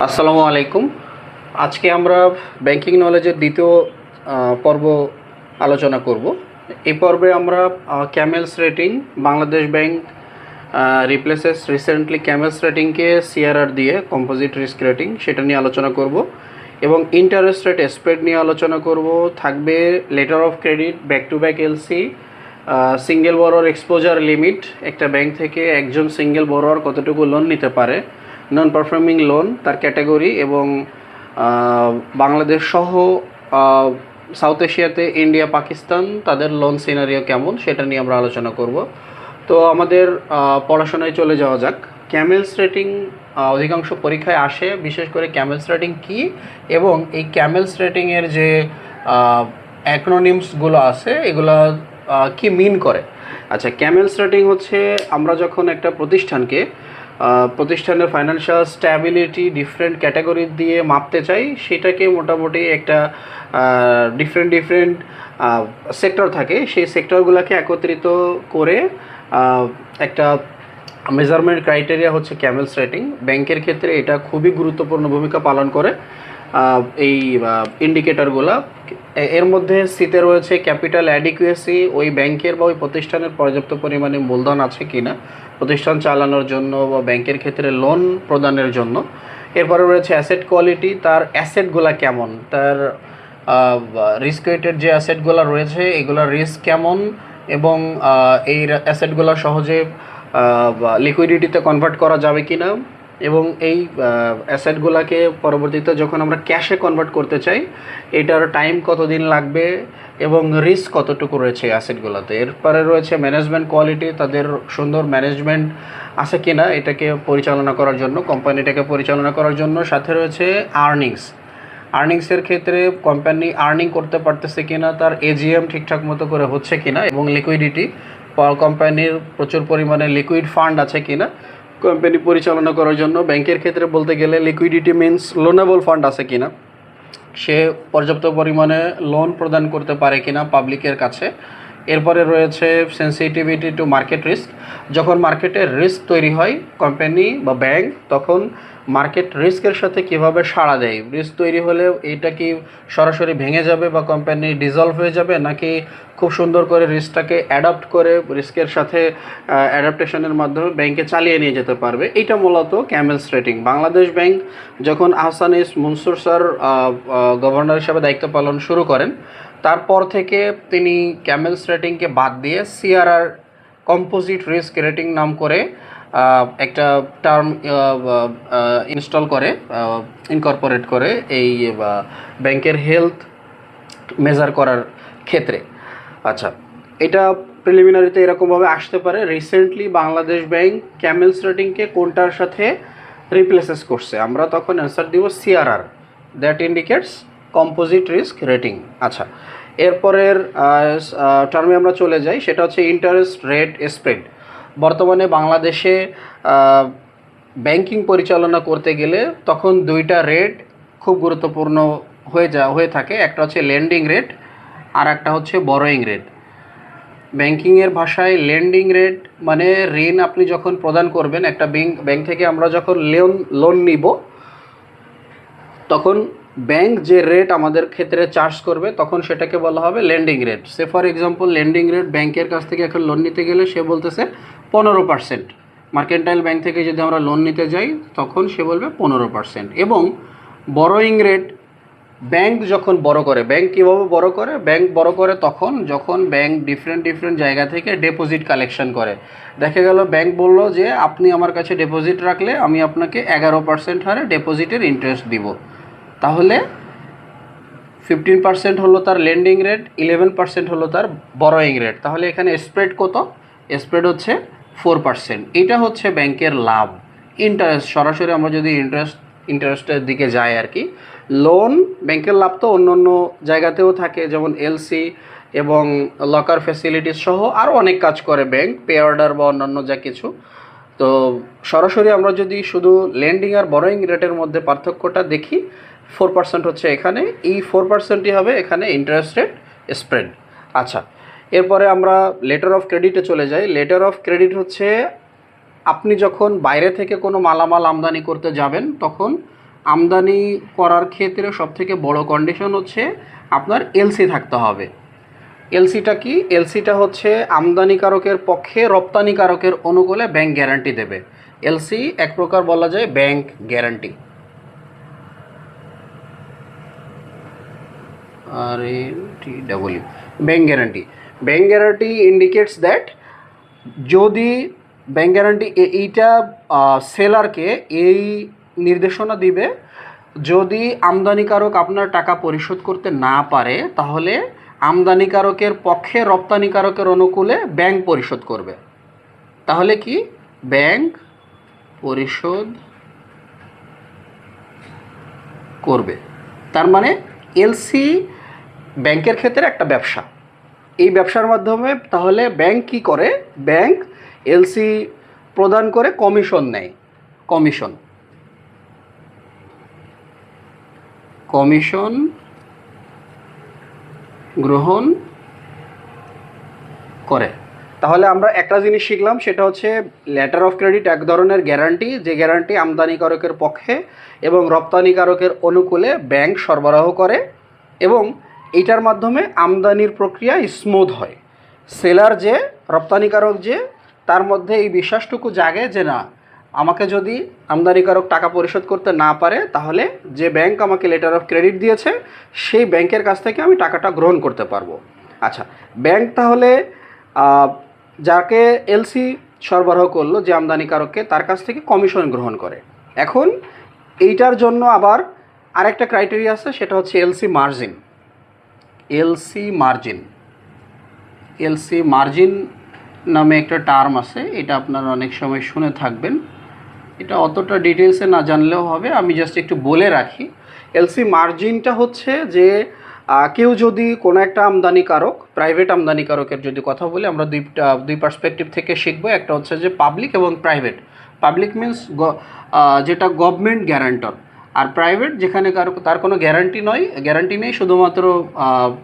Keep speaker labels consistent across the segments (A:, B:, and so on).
A: আসসালামু আলাইকুম। আজকে আমরা ব্যাংকিং নলেজের দ্বিতীয় পর্ব আলোচনা করব। এই পর্বে আমরা CAMELS rating, Bangladesh bank replaces recently CAMELS রেটিংকে সিআরআর দিয়ে কম্পোজিট রিস্ক রেটিং, সেটা নিয়ে আলোচনা করব এবং ইন্টারেস্ট রেট স্প্রেড নিয়ে আলোচনা করব। থাকবে letter of credit, back to back LC, single borrower exposure limit, একটা ব্যাংক থেকে একজন সিঙ্গেল বরোয়ার কতটুকু লোন নিতে পারে, নন পারফর্মিং লোন তার ক্যাটাগরি, এবং বাংলাদেশ সহ সাউথ এশিয়াতে ইন্ডিয়া, পাকিস্তান তাদের লোন সিনারিও কেমন, সেটা নিয়ে আমরা আলোচনা করব। তো আমাদের পড়াশোনায় চলে যাওয়া যাক। ক্যামেলস রেটিং অধিকাংশ পরীক্ষায় আসে, বিশেষ করে ক্যামেলস রেটিং কী এবং এই ক্যামেলস রেটিংয়ের যে অ্যাক্রোনিমসগুলো আছে এগুলো কি মিন করে। আচ্ছা, ক্যামেলস রেটিং হচ্ছে আমরা যখন একটা প্রতিষ্ঠানের ফাইন্যান্সিয়াল স্ট্যাবিলিটি ডিফারেন্ট ক্যাটাগরি দিয়ে মাপতে চাই, সেটাকে মোটামুটি একটা ডিফারেন্ট সেক্টর থাকে, সেই সেক্টরগুলোকে একত্রিত করে একটা মেজারমেন্ট ক্রাইটেরিয়া হচ্ছে ক্যামেলস রেটিং। ব্যাংকের ক্ষেত্রে এটা খুবই গুরুত্বপূর্ণ ভূমিকা পালন করে। এই ইন্ডিকেটরগুলো এর মধ্যে সিতে রয়েছে ক্যাপিটাল অ্যাডিকুয়েসি, ওই ব্যাংকের বা ওই প্রতিষ্ঠানের পর্যাপ্ত পরিমাণে মূলধন আছে কিনা প্রতিষ্ঠান চালানোর জন্য বা ব্যাংকের ক্ষেত্রে লোন প্রদানের জন্য। এরপরে রয়েছে অ্যাসেট কোয়ালিটি, তার অ্যাসেটগুলো কেমন, তার রিস্ক ওয়েটেড যে অ্যাসেটগুলো রয়েছে এগুলোর রিস্ক কেমন, এবং এই অ্যাসেটগুলো সহজে লিকুইডিটিতে কনভার্ট করা যাবে কি না, এবং এই অ্যাসেটগুলোকে পরবর্তীতে যখন আমরা ক্যাশে কনভার্ট করতে চাই এটার টাইম কতদিন লাগবে এবং রিস্ক কতটুকু রয়েছে অ্যাসেটগুলোতে। এরপরে রয়েছে ম্যানেজমেন্ট কোয়ালিটি, তাদের সুন্দর ম্যানেজমেন্ট আছে কি না এটাকে পরিচালনা করার জন্য, কোম্পানিটাকে পরিচালনা করার জন্য। সাথে রয়েছে আর্নিংসের ক্ষেত্রে কোম্পানি আর্নিং করতে পারতেছে কিনা, তার এজিএম ঠিকঠাক মতো করে হচ্ছে কিনা, এবং লিকুইডিটি, কোম্পানির প্রচুর পরিমাণে লিকুইড ফান্ড আছে কিনা কোম্পানি পরিচালনা করার জন্য। ব্যাংকের ক্ষেত্রে বলতে গেলে লিকুইডিটি মিনস লোনেবল ফান্ড আছে কিনা, সে পর্যাপ্ত পরিমাণে লোন প্রদান করতে পারে কিনা পাবলিকের কাছে। এরপরে রয়েছে সেন্সিটিভিটি টু মার্কেট রিস্ক, যখন মার্কেটের রিস্ক তৈরি হয় কোম্পানি বা ব্যাংক তখন মার্কেট রিস্কের সাথে কিভাবে সাড়া দেয়। রিস্ক তৈরি হলে এটা কি সরাসরি ভেঙে যাবে বা কোম্পানি ডিজলভ হয়ে যাবে, নাকি খুব সুন্দর করে রিস্কটাকে অ্যাডাপ্ট করে রিস্কের সাথে অ্যাডাপ্টেশনের মাধ্যমে ব্যাংকে চালিয়ে নিয়ে যেতে পারবে। এইটা মূলত ক্যামেলস রেটিং। বাংলাদেশ ব্যাংক যখন Ahsan S Mansur sir governor হিসাবে দায়িত্ব পালন শুরু করেন, তারপর থেকে তিনি ক্যামেলস রেটিংকে বাদ দিয়ে সিআরআর কম্পোজিট রিস্ক রেটিং নাম করে একটা টার্ম ইনকর্পোরেট করে এই ব্যাংকের হেলথ মেজার করার ক্ষেত্রে। আচ্ছা, এটা প্রিলিমিনারিতে এরকমভাবে আসতে পারে। রিসেন্টলি বাংলাদেশ ব্যাংক ক্যামেলস রেটিংকে কোনটার সাথে রিপ্লেসেস করছে, আমরা তখন অ্যান্সার দিব CRR, that indicates composite risk rating. আচ্ছা, এরপরের টার্মে আমরা চলে যাই, সেটা হচ্ছে ইন্টারেস্ট রেট স্প্রেড। বর্তমানে বাংলাদেশে ব্যাংকিং পরিচালনা করতে গেলে তখন দুইটা রেট খুব গুরুত্বপূর্ণ হয়ে থাকে। একটা হচ্ছে লেন্ডিং রেট আর একটা হচ্ছে বরোয়িং রেট। ব্যাংকিংয়ের ভাষায় লেন্ডিং রেট মানে ঋণ আপনি যখন প্রদান করবেন, একটা ব্যাংক থেকে আমরা যখন লোন নিব তখন ব্যাংক যে রেট আমাদের ক্ষেত্রে চার্জ করবে তখন সেটাকে বলা হবে lending rate. Say for example, lending rate ব্যাংকের কাছ থেকে এখন লোন নিতে গেলে সে বলতেছে 15%। মার্কেন্টাইল ব্যাংক থেকে যদি আমরা লোন নিতে যাই তখন সে বলবে 15%। এবং বরোয়িং রেট, ব্যাংক যখন বড় করে, ব্যাংক কীভাবে বড় করে, ব্যাংক বড় করে তখন যখন ব্যাংক ডিফারেন্ট জায়গা থেকে ডিপোজিট কালেকশন করে। দেখা গেল ব্যাংক বলল যে আপনি আমার কাছে ডিপোজিট রাখলে আমি আপনাকে 11% হারে ডিপোজিটের ইন্টারেস্ট দিব, তাহলে 15% হলো তার লেন্ডিং রেট, 11% হলো তার বরোয়িং রেট। তাহলে এখানে স্প্রেড কত? স্প্রেড হচ্ছে 4%। এটা হচ্ছে ব্যাংকের লাভ। ইন্টারেস্ট, সরাসরি আমরা যদি ইন্টারেস্টের দিকে যাই আর কি, লোন ব্যাংকের লাভ তো অন্য অন্য জায়গাতেও থাকে, যেমন এলসি এবং লকার ফ্যাসিলিটিস সহ আরও অনেক কাজ করে ব্যাংক, পে অর্ডার বা অন্যান্য যা কিছু। তো সরাসরি আমরা যদি শুধু লেন্ডিং আর বরোয়িং রেটের মধ্যে পার্থক্যটা দেখি, 4% হচ্ছে এখানে, এই 4%ই হবে এখানে ইন্টারেস্ট রেট স্প্রেড। আচ্ছা, এরপরে আমরা লেটার অফ ক্রেডিটে চলে যাই। লেটার অফ ক্রেডিট হচ্ছে আপনি যখন বাইরে থেকে কোনো মালামাল আমদানি করতে যাবেন তখন আমদানি করার ক্ষেত্রে সবথেকে বড় কন্ডিশন হচ্ছে আপনার এলসি থাকতে হবে। এলসিটা কি? এলসিটা হচ্ছে আমদানিকারকের পক্ষে রপ্তানিকারকের অনুকূলে ব্যাংক গ্যারান্টি দেবে। এলসি এক প্রকার বলা যায় bank guarantee. RANTW bank guarantee. Bank guarantee indicates that যদি ব্যাংক গ্যারান্টি এইটা সেলারকে এই নির্দেশনা দিবে, যদি আমদানিকারক আপনার টাকা পরিশোধ করতে না পারে তাহলে আমদানিকারকের পক্ষে রপ্তানিকারকের অনুকূলে ব্যাংক পরিশোধ করবে। তাহলে কি? ব্যাংক পরিশোধ করবে। তার মানে এলসি ব্যাংকের ক্ষেত্রে একটা ব্যবসা। এই ব্যবসার মাধ্যমে তাহলে ব্যাংক কি করে? ব্যাংক এলসি প্রদান করে কমিশন নেয়। কমিশন গ্রহণ করে। তাহলে আমরা একটা জিনিস শিখলাম, সেটা হচ্ছে লেটার অফ ক্রেডিট এক ধরনের গ্যারান্টি, যে গ্যারান্টি আমদানিকারকের পক্ষে এবং রপ্তানিকারকের অনুকূলে ব্যাংক সরবরাহ করে এবং এইটার মাধ্যমে আমদানির প্রক্রিয়া স্মুথ হয়। সেলার যে, রপ্তানিকারক যে, তার মধ্যে এই বিশ্বাসটুকু জাগে যে না, আমাকে যদি আমদানিকারক টাকা পরিশোধ করতে না পারে তাহলে যে ব্যাংক আমাকে লেটার অফ ক্রেডিট দিয়েছে সেই ব্যাংকের কাছ থেকে আমি টাকাটা গ্রহণ করতে পারবো। আচ্ছা, ব্যাংক তাহলে যাকে এলসি সরবরাহ করলো যে আমদানিকারককে, তার কাছ থেকে কমিশন গ্রহণ করে। এখন এইটার জন্য আবার আরেকটা ক্রাইটেরিয়া আছে, সেটা হচ্ছে এলসি মার্জিন। এলসি মার্জিন নামে একটা টার্ম আছে, এটা আপনারা অনেক সময় শুনে থাকবেন। এটা অতটা ডিটেলসে না জানলেও হবে, আমি জাস্ট একটু বলে রাখি। এলসি মার্জিনটা হচ্ছে যে কেউ যদি কোনো একটা আমদানিকারক, প্রাইভেট আমদানিকারকের যদি কথা বলি, আমরা দুই পার্সপেক্টিভ থেকে শিখব। একটা হচ্ছে যে পাবলিক এবং প্রাইভেট। পাবলিক মিনস যেটা গভর্নমেন্ট গ্যারান্টর, আর প্রাইভেট যেখানে তার কোনো গ্যারান্টি নেই, শুধুমাত্র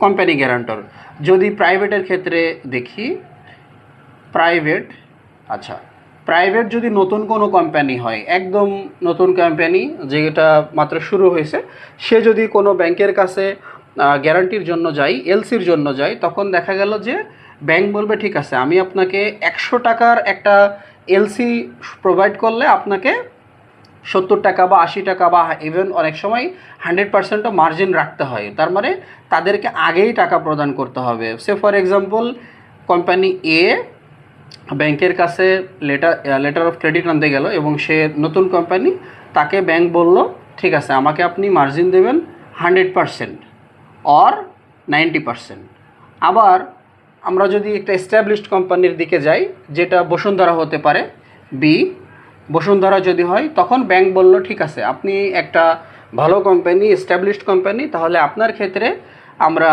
A: কোম্পানি গ্যারান্টর। যদি প্রাইভেটের ক্ষেত্রে দেখি, প্রাইভেট যদি নতুন কোনো কোম্পানি হয়, একদম নতুন কোম্পানি যেটা মাত্র শুরু হয়েছে, সে যদি কোনো ব্যাংকের কাছে গ্যারান্টির জন্য যাই, এলসির জন্য যাই, তখন দেখা গেল যে ব্যাংক বলবে ঠিক আছে, আমি আপনাকে 100 টাকার একটা এলসি প্রোভাইড করলে আপনাকে 70 টাকা বা 80 টাকা বা ইভেন অনেক সময় 100%ও মার্জিন রাখতে হয়। তার মানে তাদেরকে আগেই টাকা প্রদান করতে হবে। সে ফর এক্সাম্পল, কোম্পানি এ ব্যাংকের কাছে লেটার অফ ক্রেডিট আনতে গেল এবং সে নতুন কোম্পানি, তাকে ব্যাংক বলল ঠিক আছে, আমাকে আপনি মার্জিন দেবেন 100% অর 90%। আবার আমরা যদি একটা এস্টাবলিশড কোম্পানির দিকে যাই, যেটা বসুন্ধরা হতে পারে, বসুন্ধরা যদি হয়, তখন ব্যাংক বলল ঠিক আছে, আপনি একটা ভালো কোম্পানি, এস্টাবলিশড কোম্পানি, তাহলে আপনার ক্ষেত্রে আমরা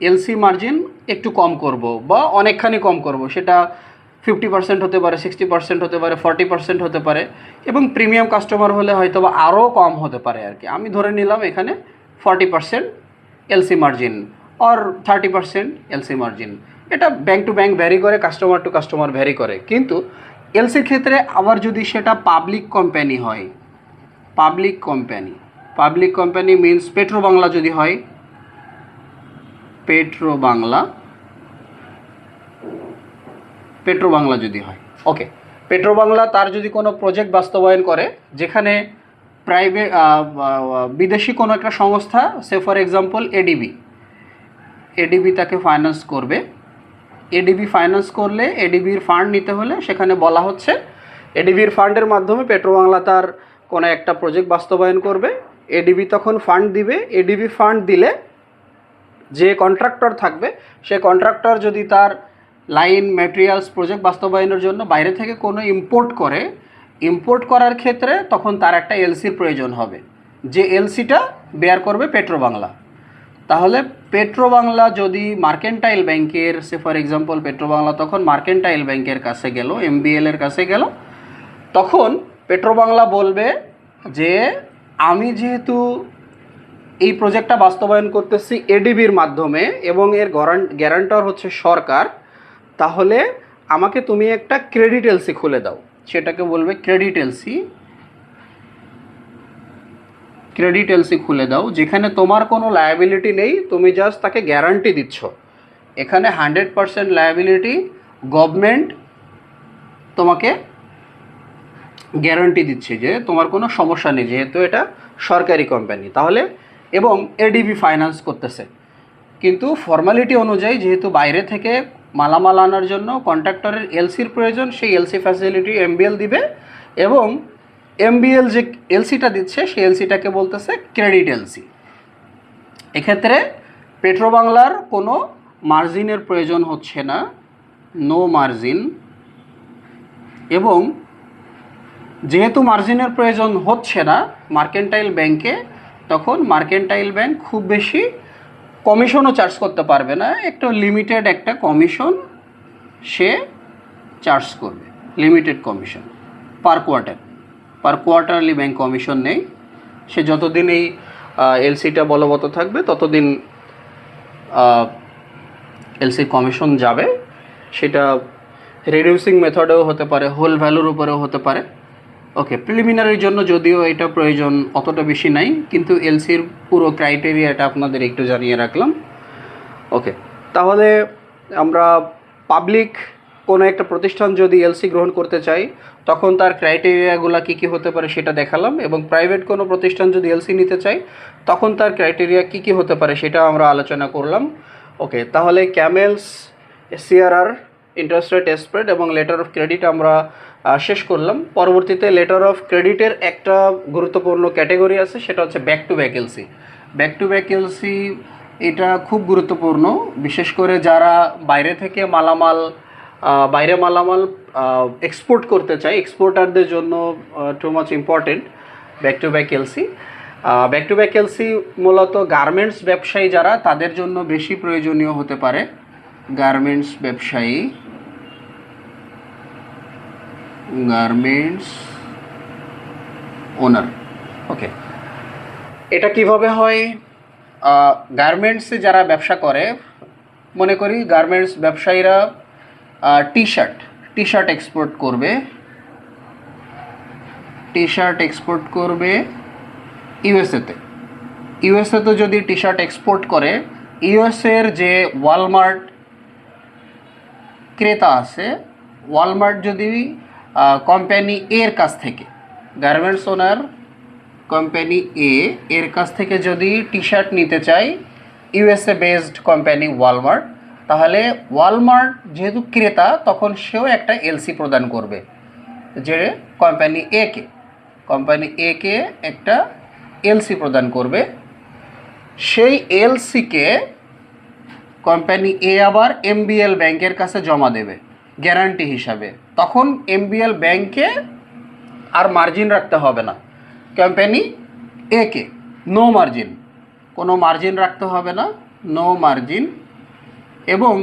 A: এলসি মার্জিন একটু কম করব বা অনেকখানি কম করব। সেটা 50% হতে পারে, 60% হতে পারে, 40% হতে পারে, এবং প্রিমিয়াম কাস্টমার হলে হয়তো বা আরও কম হতে পারে আর কি। আমি ধরে নিলাম এখানে 40% LC margin or 30% LC margin. এটা ব্যাংক টু ব্যাংক ভ্যারি করে, কাস্টমার টু কাস্টমার ভ্যারি করে। কিন্তু এলসির ক্ষেত্রে আবার যদি সেটা পাবলিক কোম্পানি হয়, public company means petro Bangla যদি হয়, পেট্রো বাংলা যদি হয়, ওকে, পেট্রো বাংলা তার যদি কোনো প্রজেক্ট বাস্তবায়ন করে যেখানে প্রাইভেট বিদেশি কোনো একটা সংস্থা, সে ফর এক্সাম্পল এডিবি তাকে ফাইন্যান্স করবে। এডিবি ফাইন্যান্স করলে, এডিবির ফান্ড নিতে হলে সেখানে বলা হচ্ছে এডিবির ফান্ডের মাধ্যমে পেট্রো বাংলা তার কোনো একটা প্রজেক্ট বাস্তবায়ন করবে। এডিবি তখন ফান্ড দিবে। এডিবি ফান্ড দিলে যে কন্ট্রাক্টর থাকবে, সে কন্ট্রাক্টর যদি তার লাইন, ম্যাটেরিয়ালস প্রজেক্ট বাস্তবায়নের জন্য বাইরে থেকে কোনো ইম্পোর্ট করার ক্ষেত্রে তখন তার একটা এলসির প্রয়োজন হবে, যে এলসিটা বেয়ার করবে পেট্রো বাংলা। তাহলে পেট্রো বাংলা যদি মার্কেন্টাইল ব্যাংকের, সে ফর এক্সাম্পল পেট্রো বাংলা তখন মার্কেন্টাইল ব্যাংকের কাছে গেল, এমবিএল-এর কাছে গেল, তখন পেট্রো বাংলা বলবে যে আমি যেহেতু এই প্রজেক্টটা বাস্তবায়ন করতেছি এডিবির মাধ্যমে এবং এর গ্যারান্টর হচ্ছে সরকার, তাহলে আমাকে তুমি একটা ক্রেডিট এলসি খুলে দাও। সেটাকে বলবে ক্রেডিট এলসি। ক্রেডিট এলসি খুলে দাও, যেখানে তোমার কোনো লায়াবিলিটি নেই, তুমি জাস্ট তাকে গ্যারান্টি দিচ্ছ। এখানে 100% লায়াবিলিটি গভর্নমেন্ট তোমাকে গ্যারান্টি দিচ্ছে যে তোমার কোনো সমস্যা নেই, যেহেতু এটা সরকারি কোম্পানি। তাহলে এবং এডিবি ফাইন্যান্স করতেছে, কিন্তু ফর্মালিটি অনুযায়ী যেহেতু বাইরে থেকে মালামাল আনার জন্য কন্ট্রাক্টরের এলসির প্রয়োজন, সেই এলসি ফ্যাসিলিটি এমবিএল দিবে, এবং এমবিএল যে এলসিটা দিচ্ছে সেই এলসিটাকে বলতেছে ক্রেডিট এলসি। এক্ষেত্রে পেট্রোবাংলার কোনো মার্জিনের প্রয়োজন হচ্ছে না, নো মার্জিন। এবং যেহেতু মার্জিনের প্রয়োজন হচ্ছে না মার্কেন্টাইল ব্যাংকে, তখন মার্কেন্টাইল ব্যাংক খুব বেশি কমিশনও চার্জ করতে পারবে না, একটা লিমিটেড একটা কমিশন সে চার্জ করবে, লিমিটেড কমিশন পার কোয়ার্টারলি ব্যাংক কমিশন নেই। সে যতদিন এই এলসিটা বলবৎ থাকবে ততদিন এলসি কমিশন যাবে। সেটা রিডিউসিং মেথডেও হতে পারে, হোল ভ্যালুর উপরেও হতে পারে। ওকে, প্রিলিমিনারির জন্য যদিও এটা প্রয়োজন অতটা বেশি নাই, কিন্তু এলসির পুরো ক্রাইটেরিয়াটা আপনাদের একটু জানিয়ে রাখলাম। ওকে, তাহলে আমরা পাবলিক কোনো একটা প্রতিষ্ঠান যদি এলসি গ্রহণ করতে চাই তখন তার ক্রাইটেরিয়াগুলো কী কী হতে পারে সেটা দেখালাম, এবং প্রাইভেট কোনো প্রতিষ্ঠান যদি এলসি নিতে চাই তখন তার ক্রাইটেরিয়া কী কী হতে পারে সেটা আমরা আলোচনা করলাম। ওকে, তাহলে CAMELS, CRR, interest rate spread এবং লেটার অফ ক্রেডিট আমরা শেষ করলাম। পরবর্তীতে লেটার অফ ক্রেডিটের একটা গুরুত্বপূর্ণ ক্যাটাগরি আছে, সেটা হচ্ছে back to back LC. Back to back LC এটা খুব গুরুত্বপূর্ণ, বিশেষ করে যারা বাইরে থেকে মালামাল এক্সপোর্ট করতে চায়, এক্সপোর্টারদের জন্য too much important back to back LC. Back to back LC মূলত গার্মেন্টস ব্যবসায়ী যারা, তাদের জন্য বেশি প্রয়োজনীয় হতে পারে। গার্মেন্টস ব্যবসায়ী, গার্মেন্টস ওনার। ওকে, এটা কিভাবে হয়? গার্মেন্টসে যারা ব্যবসা করে, মনে করি গার্মেন্টস ব্যবসায়ীরা টি শার্ট এক্সপোর্ট করবে, ইউএসএতে যদি টি শার্ট এক্সপোর্ট করে, ইউএসএর যে ওয়ালমার্ট ক্রেতা আছে, ওয়ালমার্ট যদি কোম্পানি এর কাছ থেকে, গার্মেন্টস ওনার কোম্পানি এর কাছ থেকে যদি টি শার্ট নিতে চাই, ইউএসএ বেসড কোম্পানি ওয়ালমার্ট, তাহলে ওয়ালমার্ট যেহেতু ক্রেতা তখন সেও একটা এলসি প্রদান করবে, যে কোম্পানি এ কে একটা এলসি প্রদান করবে। সেই এলসিকে কোম্পানি এ আবার এমবিএল ব্যাংকের কাছে জমা দেবে গ্যারান্টি হিসাবে। তখন এমবিএল ব্যাংকে আর মার্জিন রাখতে হবে না, কোম্পানি এ কে নো মার্জিন, কোনো মার্জিন রাখতে হবে না, নো মার্জিন। এবং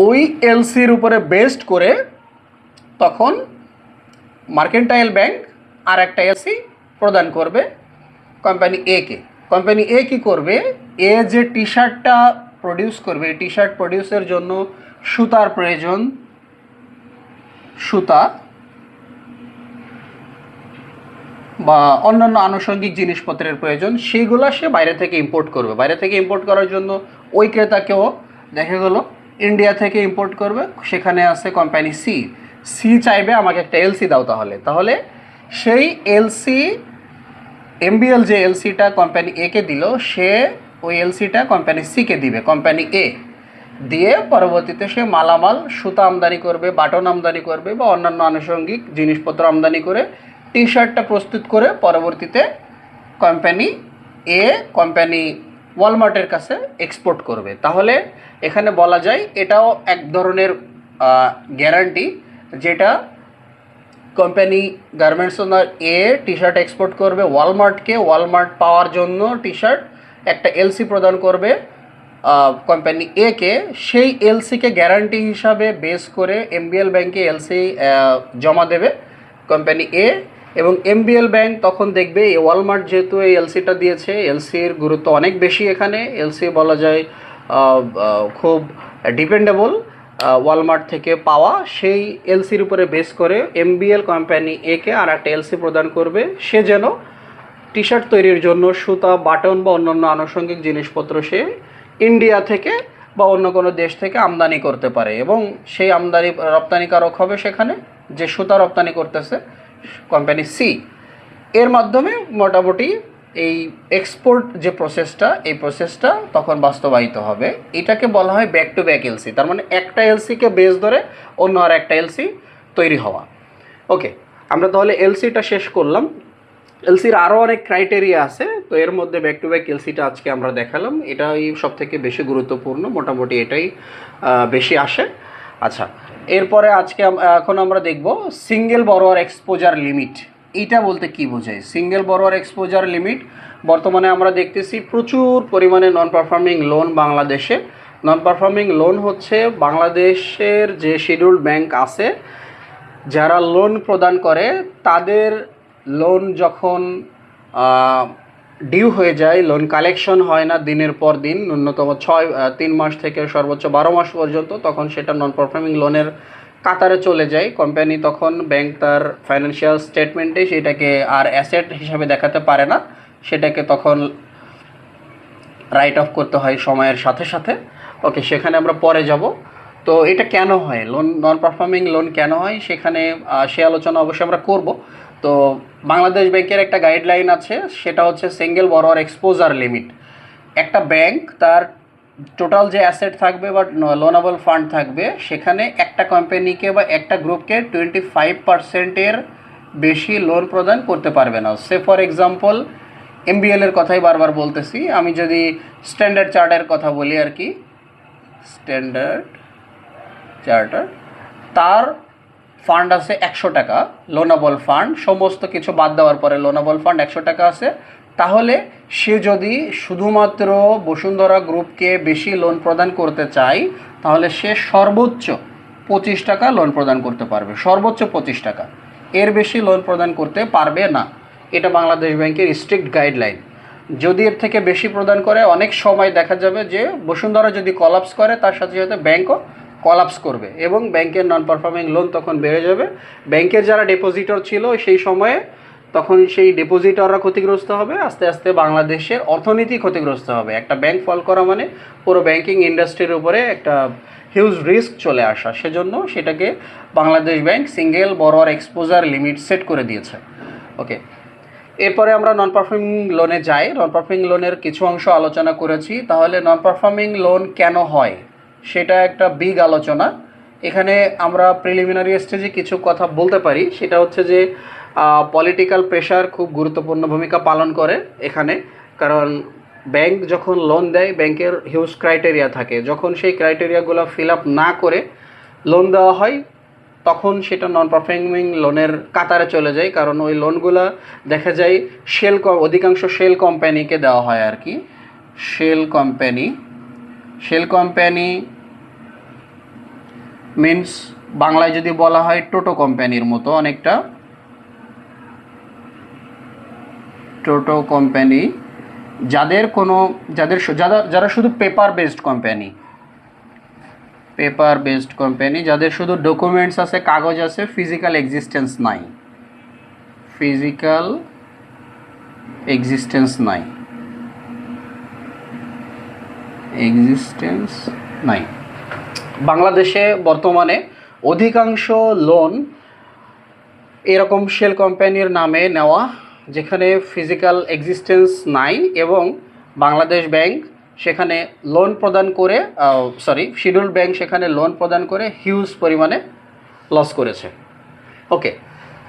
A: ওই এলসির উপরে বেসড করে তখন মার্কেন্টাইল ব্যাংক আর একটা এলসি প্রদান করবে কোম্পানি এ কে। কোম্পানি এ কী করবে? এ যে টি শার্টটা প্রডিউস করবে, টি শার্ট প্রডিউসের জন্য সুতার প্রয়োজন, সুতা বা অন্যান্য আনুষঙ্গিক জিনিসপত্রের প্রয়োজন, সেইগুলো সে বাইরে থেকে ইম্পোর্ট করবে। বাইরে থেকে ইম্পোর্ট করার জন্য ওই ক্রেতাকেও দেখা গেল ইন্ডিয়া থেকে ইম্পোর্ট করবে, সেখানে আছে কোম্পানি সি চাইবে আমাকে একটা এলসি দাও, তাহলে সেই এলসি এমবিএল যে এলসিটা কোম্পানি এ কে দিল, সে ওই এলসিটা কোম্পানি সি কে দিবে, কোম্পানি এ দিয়ে পরবর্তীতে সে মালামাল, সুতা আমদানি করবে, বাটন আমদানি করবে বা অন্যান্য আনুষঙ্গিক জিনিসপত্র আমদানি করে টি শার্টটা প্রস্তুত করে পরবর্তীতে কোম্পানি ওয়ালমার্টের কাছে এক্সপোর্ট করবে। তাহলে এখানে বলা যায় এটাও এক ধরনের গ্যারান্টি, যেটা কোম্পানি গার্মেন্টস ওনার এ টি শার্ট এক্সপোর্ট করবে ওয়ালমার্টকে, ওয়ালমার্ট পাওয়ার জন্য টি শার্ট একটা এলসি প্রদান করবে কোম্পানি এ কে, সেই এলসিকে গ্যারান্টি হিসাবে বেস করে এমবিএল ব্যাংকে এলসি জমা দেবে কোম্পানি এ, এবং এমবিএল ব্যাংক তখন দেখবে এই ওয়ালমার্ট যেহেতু এই এলসিটা দিয়েছে, এলসির গুরুত্ব অনেক বেশি, এখানে এলসি বলা যায় খুব ডিপেন্ডেবল, ওয়ালমার্ট থেকে পাওয়া সেই এলসির উপরে বেস করে এমবিএল কোম্পানি একে আর একটা এলসি প্রদান করবে, সে যেন টি শার্ট তৈরির জন্য সুতা, বাটন বা অন্যান্য আনুষঙ্গিক জিনিসপত্র সে ইন্ডিয়া থেকে বা অন্য কোনো দেশ থেকে আমদানি করতে পারে, এবং সেই আমদানি রপ্তানিকারক হবে সেখানে যে সুতা রপ্তানি করতেছে কোম্পানি সি। এর মাধ্যমে মোটামুটি এই এক্সপোর্ট যে প্রসেসটা, এই প্রসেসটা তখন বাস্তবায়িত হবে। এটাকে বলা হয় ব্যাক টু ব্যাক এলসি। তার মানে একটা এলসিকে বেস ধরে অন্য আর একটা এলসি তৈরি হওয়া। ওকে, আমরা তাহলে এলসিটা শেষ করলাম। এলসির আরও অনেক ক্রাইটেরিয়া আছে, তো এর মধ্যে ব্যাক টু ব্যাক এলসিটা আজকে আমরা দেখালাম, এটাই সব থেকে বেশি গুরুত্বপূর্ণ, মোটামুটি এটাই বেশি আসে। আচ্ছা, এরপরে আজকে এখন আমরা দেখব সিঙ্গেল বরোয়ার এক্সপোজার লিমিট। এইটা বলতে কি বোঝায় সিঙ্গেল বরোয়ার এক্সপোজার লিমিট? বর্তমানে আমরা দেখতেছি প্রচুর পরিমাণে নন পারফর্মিং লোন বাংলাদেশে। নন পারফর্মিং লোন হচ্ছে বাংলাদেশের যে শিডিউল্ড ব্যাংক আছে যারা লোন প্রদান করে, তাদের লোন যখন ডিউ হয়ে যায়, লোন কালেকশন হয় না দিনের পর দিন, ন্যূনতম 3 মাস থেকে সর্বোচ্চ 12 মাস পর্যন্ত, তখন সেটা নন পারফর্মিং লোনের কাতারে চলে যায়। কোম্পানি তখন, ব্যাংক তার ফাইন্যান্সিয়াল স্টেটমেন্টে সেটাকে আর অ্যাসেট হিসাবে দেখাতে পারে না, সেটাকে তখন রাইট অফ করতে হয় সময়ের সাথে সাথে। ওকে, সেখানে আমরা পরে যাব। তো এটা কেন হয়, লোন নন পারফর্মিং লোন কেন হয়, সেখানে সে আলোচনা অবশ্যই আমরা করব। তো বাংলাদেশ ব্যাংকের একটা গাইডলাইন আছে, সেটা হচ্ছে সিঙ্গেল বরোয়ার এক্সপোজার লিমিট। একটা ব্যাংক তার টোটাল যে অ্যাসেট থাকবে বা লোনেবল ফান্ড থাকবে, সেখানে একটা কোম্পানিকে বা একটা গ্রুপকে 25%-এর বেশি লোন প্রদান করতে পারবে না। সে ফর এক্সাম্পল, এমবিএল এর কথাই বারবার বলতেছি, আমি যদি স্ট্যান্ডার্ড চার্টারের কথা বলি আর কি, স্ট্যান্ডার্ড চার্টার, তার ফান্ড আছে 100 টাকা, লোনেবল ফান্ড সমস্ত কিছু বাদ দেওয়ার পরে লোনেবল ফান্ড 100 টাকা আছে। তাহলে সে যদি শুধুমাত্র বসুন্ধরা গ্রুপকে বেশি লোন প্রদান করতে চায়, তাহলে সে সর্বোচ্চ 25 টাকা লোন প্রদান করতে পারবে, সর্বোচ্চ 25 টাকা, এর বেশি লোন প্রদান করতে পারবে না। এটা বাংলাদেশ ব্যাংকের স্ট্রিক্ট গাইডলাইন। যদি এর থেকে বেশি প্রদান করে, অনেক সময় দেখা যাবে যে বসুন্ধরা যদি কলাপস করে, তার সাথে সাথে ব্যাংকও কলাপস করবে এবং ব্যাংকের নন পারফর্মিং লোন তখন বেড়ে যাবে। ব্যাংকের যারা ডিপোজিটর ছিল সেই সময়ে, তখন সেই ডিপোজিটররা ক্ষতিগ্রস্ত হবে, আস্তে আস্তে বাংলাদেশের অর্থনীতি ক্ষতিগ্রস্ত হবে। একটা ব্যাংক ফল করা মানে পুরো ব্যাংকিং ইন্ডাস্ট্রির উপরে একটা হিউজ রিস্ক চলে আসা। সেজন্য সেটাকে Bangladesh bank single borrower exposure limit set করে দিয়েছে। ওকে, এরপরে আমরা নন পারফর্মিং লোনে যাই। নন পারফর্মিং লোনের কিছু অংশ আলোচনা করেছি, তাহলে নন পারফর্মিং লোন কেন হয় সেটা একটা বিগ আলোচনা। এখানে আমরা প্রিলিমিনারি স্টেজে কিছু কথা বলতে পারি, সেটা হচ্ছে যে পলিটিক্যাল প্রেশার খুব গুরুত্বপূর্ণ ভূমিকা পালন করে এখানে। কারণ ব্যাংক যখন লোন দেয়, ব্যাংকের হিউজ ক্রাইটেরিয়া থাকে, যখন সেই ক্রাইটেরিয়াগুলো ফিল আপ না করে লোন দেওয়া হয়, তখন সেটা নন পারফর্মিং লোনের কাতারে চলে যায়। কারণ ওই লোনগুলো দেখা যায় অধিকাংশ শেল কোম্পানিকে দেওয়া হয় আর কি। শেল কোম্পানি মিনস বাংলায় যদি বলা হয় টোটো কোম্পানির মতো অনেকটা। টোটো কোম্পানি যারা শুধু পেপার বেসড কোম্পানি, যাদের শুধু ডকুমেন্টস আছে, কাগজ আছে, ফিজিক্যাল এক্সিস্টেন্স নাই। বাংলাদেশে বর্তমানে অধিকাংশ লোন এরকম শেল কোম্পানির নামে নেওয়া, যেখানে ফিজিক্যাল এক্সিস্টেন্স নাই, এবং বাংলাদেশ ব্যাংক সেখানে লোন প্রদান করে, শিডিউল্ড ব্যাংক সেখানে লোন প্রদান করে হিউজ পরিমাণে লস করেছে। ওকে,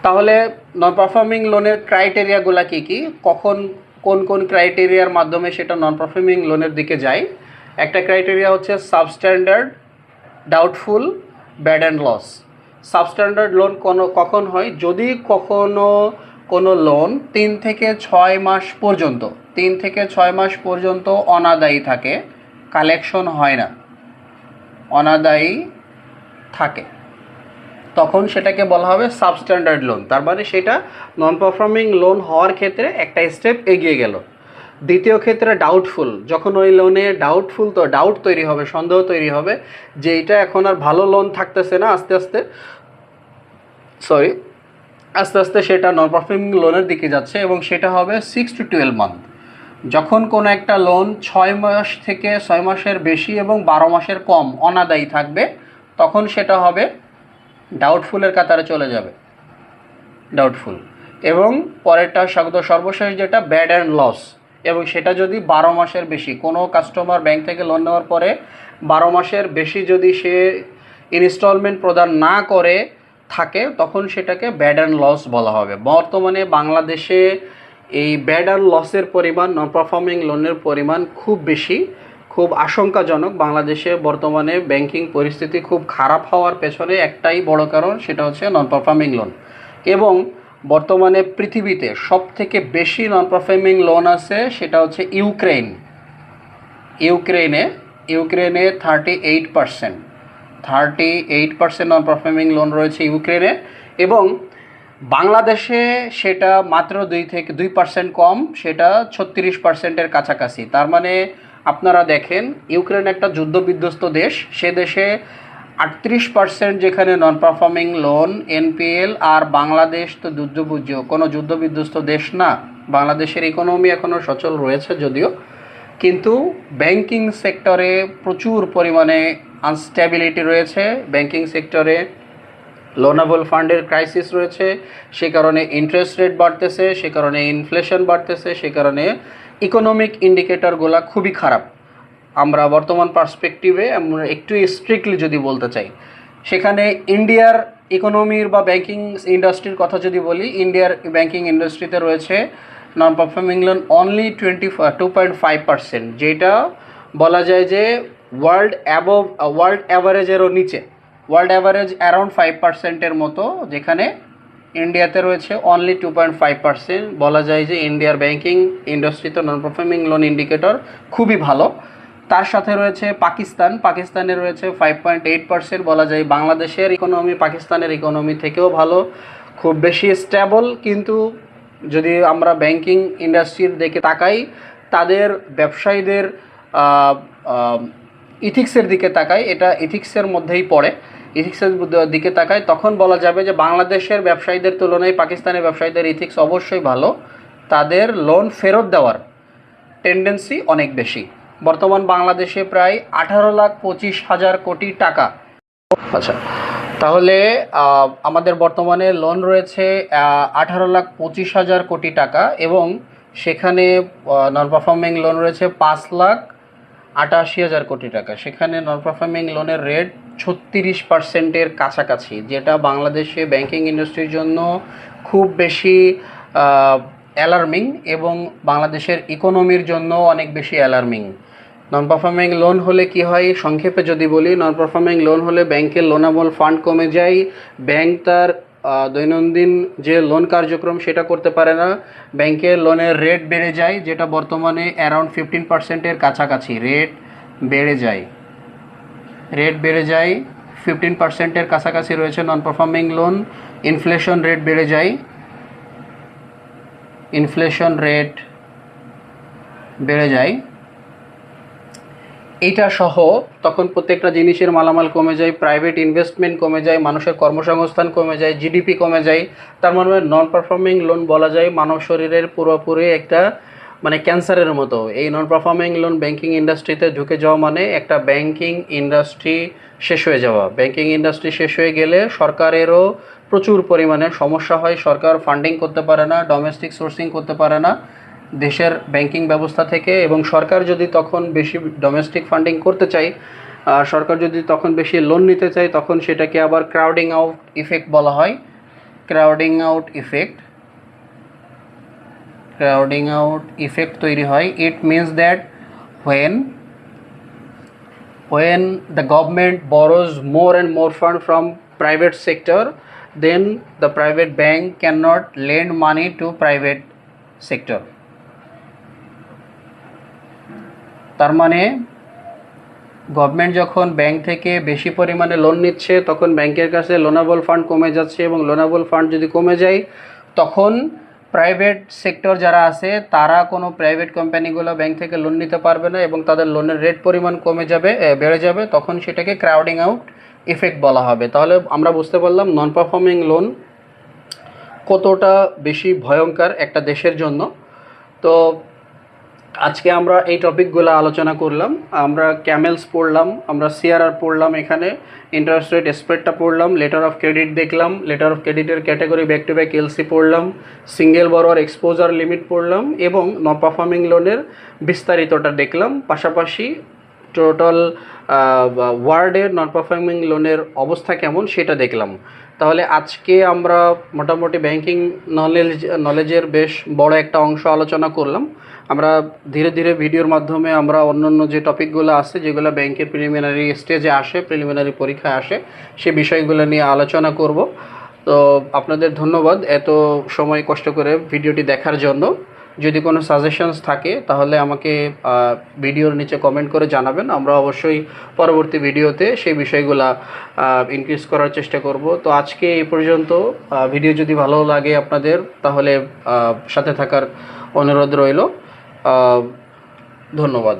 A: তাহলে নন পারফর্মিং লোনের ক্রাইটেরিয়াগুলো কী কী, কোন ক্রাইটেরিয়ার মাধ্যমে সেটা নন পারফর্মিং লোনের দিকে যায়? একটা ক্রাইটেরিয়া হচ্ছে substandard, doubtful, bad and loss. Substandard loan কখন হয়? যদি কোনো লোন 3 থেকে 6 মাস পর্যন্ত অনাদায়ী থাকে, কালেকশন হয় না, অনাদায়ী থাকে, তখন সেটাকে বলা হবে সাবস্ট্যান্ডার্ড লোন। তার মানে সেটা নন পারফর্মিং লোন হওয়ার ক্ষেত্রে একটা স্টেপ এগিয়ে গেল। দ্বিতীয় ক্ষেত্রে ডাউটফুল, যখন ওই লোনে ডাউটফুল তো ডাউট তৈরি হবে, সন্দেহ তৈরি হবে যে এটা এখন আর ভালো লোন থাকতেছে না, আস্তে আস্তে আস্তে আস্তে সেটা নন পারফর্মিং লোনের দিকে যাচ্ছে, এবং সেটা হবে 6 to 12 মান্থ। যখন কোনো একটা লোন 6 মাস থেকে 6 মাসের বেশি এবং 12 মাসের কম অনাদায়ী থাকবে, তখন সেটা হবে ডাউটফুলের কাতারে চলে যাবে, ডাউটফুল। এবং পরেরটা সর্বশেষ যেটা ব্যাড অ্যান্ড লস, এবং সেটা যদি 12 মাসের বেশি, কোনো কাস্টমার ব্যাংক থেকে লোন নেওয়ার পরে 12 মাসের বেশি যদি সে ইনস্টলমেন্ট প্রদান না করে থাকে, তখন সেটাকে ব্যাড অ্যান্ড লস বলা হবে। বর্তমানে বাংলাদেশে এই ব্যাড অ্যান্ড লসের পরিমাণ, নন পারফর্মিং লোনের পরিমাণ খুব বেশি, খুব আশঙ্কাজনক। বাংলাদেশে বর্তমানে ব্যাংকিং পরিস্থিতি খুব খারাপ হওয়ার পেছনে একটাই বড় কারণ, সেটা হচ্ছে নন পারফর্মিং লোন। এবং বর্তমানে পৃথিবীতে সবথেকে বেশি নন পারফর্মিং লোন আছে সেটা হচ্ছে ইউক্রেনে 38% নন পারফর্মিং লোন রয়েছে ইউক্রেনে। এবং বাংলাদেশে সেটা মাত্র 2% কম, সেটা 36%-এর কাছাকাছি। তার মানে আপনারা দেখেন, ইউক্রেন একটা যুদ্ধবিধ্বস্ত দেশ, সে দেশে 38% যেখানে নন পারফর্মিং লোন, এনপিএল, আর বাংলাদেশ তো কোনো যুদ্ধবিধ্বস্ত দেশ না। বাংলাদেশের ইকোনমি এখনও সচল রয়েছে যদিও, কিন্তু ব্যাংকিং সেক্টরে প্রচুর পরিমাণে আনস্টেবিলিটি রয়েছে। ব্যাংকিং সেক্টরে লোনেবল ফান্ডের ক্রাইসিস রয়েছে, সে কারণে ইন্টারেস্ট রেট বাড়তেছে, সে কারণে ইনফ্লেশন বাড়তেছে, সে কারণে ইকোনমিক ইন্ডিকেটরগুলো খুবই খারাপ। আমরা বর্তমান পার্সপেক্টিভে আমরা একটু স্ট্রিক্টলি যদি বলতে চাই, সেখানে ইন্ডিয়ার ইকোনমির বা ব্যাংকিং ইন্ডাস্ট্রির কথা যদি বলি, ইন্ডিয়ার ব্যাংকিং ইন্ডাস্ট্রিতে রয়েছে নন পারফর্মিং লোন অনলি 2.5%, যেটা বলা যায় যে ওয়ার্ল্ড অ্যাভারেজেরও নিচে। ওয়ার্ল্ড অ্যাভারেজ অ্যারাউন্ড 5%-এর মতো, যেখানে ইন্ডিয়াতে রয়েছে অনলি 2.5%। বলা যায় যে ইন্ডিয়ার ব্যাংকিং ইন্ডাস্ট্রিতে নন পারফর্মিং লোন ইন্ডিকেটর খুবই ভালো। তার সাথে রয়েছে পাকিস্তানে রয়েছে 5.8%। বলা যায় বাংলাদেশের ইকোনমি পাকিস্তানের ইকোনমি থেকেও ভালো, খুব বেশি স্টেবল। কিন্তু যদি আমরা ব্যাংকিং ইন্ডাস্ট্রির দিকে তাকাই, তাদের ব্যবসায়ীদের ইথিক্সের দিকে তাকাই, এটা ইথিক্সের মধ্যেই পড়ে, ইথিক্সের দিকে তাকাই, তখন বলা যাবে যে বাংলাদেশের ব্যবসায়ীদের তুলনায় পাকিস্তানের ব্যবসায়ীদের ইথিক্স অবশ্যই ভালো, তাদের লোন ফেরত দেওয়ার টেন্ডেন্সি অনেক বেশি। বর্তমান বাংলাদেশে প্রায় 18,25,000 কোটি টাকা। আচ্ছা, তাহলে আমাদের বর্তমানে লোন রয়েছে 18,25,000 কোটি টাকা, এবং সেখানে নন পারফর্মিং লোন রয়েছে 5,88,000 কোটি টাকা। সেখানে নন পারফর্মিং লোনের রেট 36%-এর কাছাকাছি, যেটা বাংলাদেশে ব্যাংকিং ইন্ডাস্ট্রির জন্য খুব বেশি অ্যালার্মিং, এবং বাংলাদেশের ইকোনমির জন্য অনেক বেশি অ্যালার্মিং। নন পারফর্মিং লোন হলে কি হয়, সংক্ষেপে যদি বলি, নন পারফর্মিং লোন হলে ব্যাংকের লোনেবল ফান্ড কমে যায়, ব্যাংক তার দৈনন্দিন যে লোন কার্যক্রম সেটা করতে পারে না, ব্যাংকের লোনের রেট বেড়ে যায়, যেটা বর্তমানে অ্যারাউন্ড 15%-এর কাছাকাছি রেট বেড়ে যায় 15%-এর কাছাকাছি রয়েছে non performing loan. Inflation rate বেড়ে যায়, এইটা সহ তখন প্রত্যেকটা জিনিসের মালামাল কমে যায়, প্রাইভেট ইনভেস্টমেন্ট কমে যায়, মানুষের কর্মসংস্থান কমে যায়, জিডিপি কমে যায়। তার মানে নন পারফর্মিং লোন বলা যায় মানব শরীরের পুরোপুরি একটা মানে ক্যান্সারের মতো। এই নন পারফর্মিং লোন ব্যাংকিং ইন্ডাস্ট্রিতে ঢুকে যাওয়া মানে একটা ব্যাংকিং ইন্ডাস্ট্রি শেষ হয়ে যাওয়া। ব্যাংকিং ইন্ডাস্ট্রি শেষ হয়ে গেলে সরকারেরও প্রচুর পরিমাণে সমস্যা হয়, সরকার ফান্ডিং করতে পারে না, ডোমেস্টিক সোর্সিং করতে পারে না দেশের ব্যাংকিং ব্যবস্থা থেকে। এবং সরকার যদি তখন বেশি ডোমেস্টিক ফান্ডিং করতে চায়, সরকার যদি তখন বেশি লোন নিতে চায়, তখন সেটাকে আবার ক্রাউডিং আউট ইফেক্ট বলা হয়। ক্রাউডিং আউট ইফেক্ট তৈরি হয়। It means that when the government borrows more and more fund from private sector, then the private bank cannot lend money to private sector. তার মানে গভর্নমেন্ট যখন bank থেকে বেশি পরিমাণে লোন নিচ্ছে, তখন ব্যাংকের কাছে লোনেবল ফান্ড কমে যাচ্ছে, এবং লোনেবল ফান্ড যদি কমে যায়, তখন প্রাইভেট সেক্টর যারা আছে তারা কোনো প্রাইভেট কোম্পানিগুলো ব্যাংক থেকে লোন নিতে পারবে না এবং তাদের লোনের রেট পরিমাণ কমে যাবে, বেড়ে যাবে, তখন সেটাকে ক্রাউডিং আউট ইফেক্ট বলা হবে। তাহলে আমরা বুঝতে পারলাম নন পারফর্মিং লোন কতটা বেশি ভয়ঙ্কর একটা দেশের জন্য। তো আজকে আমরা এই টপিকগুলো আলোচনা করলাম। আমরা ক্যামেলস পড়লাম, আমরা সিআরআর পড়লাম, এখানে ইন্টারেস্ট রেট স্প্রেডটা পড়লাম, লেটার অফ ক্রেডিট দেখলাম, লেটার অফ ক্রেডিটের category back to back LC পড়লাম, সিঙ্গেল বরোয়ার এক্সপোজার লিমিট পড়লাম এবং নন পারফর্মিং লোনের বিস্তারিতটা দেখলাম। পাশাপাশি টোটাল ওয়ার্ল্ডের নন পারফর্মিং লোনের অবস্থা কেমন সেটা দেখলাম। তাহলে আজকে আমরা মোটামুটি ব্যাংকিং নলেজের বেশ বড় একটা অংশ আলোচনা করলাম। আমরা ধীরে ধীরে ভিডিওর মাধ্যমে আমরা অন্যান্য যে টপিকগুলো আছে যেগুলো ব্যাংকের প্রিলিমিনারি স্টেজে আসে, প্রিলিমিনারি পরীক্ষায় আসে, সে বিষয়গুলো নিয়ে আলোচনা করব। তো আপনাদের ধন্যবাদ এত সময় কষ্ট করে ভিডিওটি দেখার জন্য। যদি কোনো সাজেশনস থাকে তাহলে আমাকে ভিডিওর নিচে কমেন্ট করে জানাবেন। আমরা অবশ্যই পরবর্তী ভিডিওতে সেই বিষয়গুলো ইনক্রিজ করার চেষ্টা করব। তো আজকে এই পর্যন্ত। ভিডিও যদি ভালো লাগে আপনাদের তাহলে সাথে থাকার অনুরোধ রইল। ধন্যবাদ।